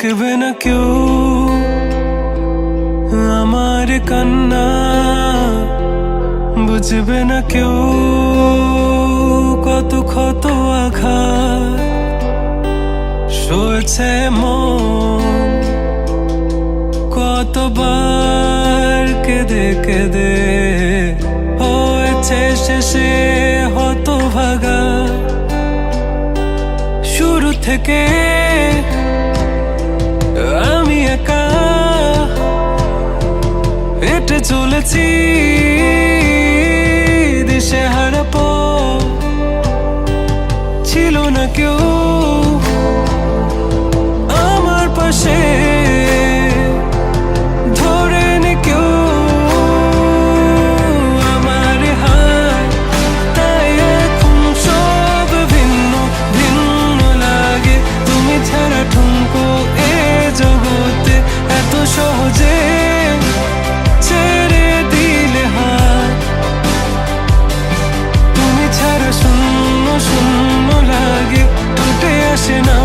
দেখবে না কেউ আমার কান্না, বুঝবে না কেউ কত ক্ষত আঘাত সয়েছে মন, কতবার কেঁদে কেঁদে হয়েছে শেষে হতভাগা। শুরু থেকে আমি একা হেঁটে চলেছি দিশেহারা পথ, ছিল না কেউ আমার পাশে ধরে নে কেউ আমার হাত, তাই এখন সব ভিন্ন ভিন্ন লাগে। তুমি ছাড়া ঠুনকো এ জগতে এত সহজে ছেড়ে দিলে হাত, তুমি ছাড়া শূন্য শূন্য লাগে, টুটে আসে না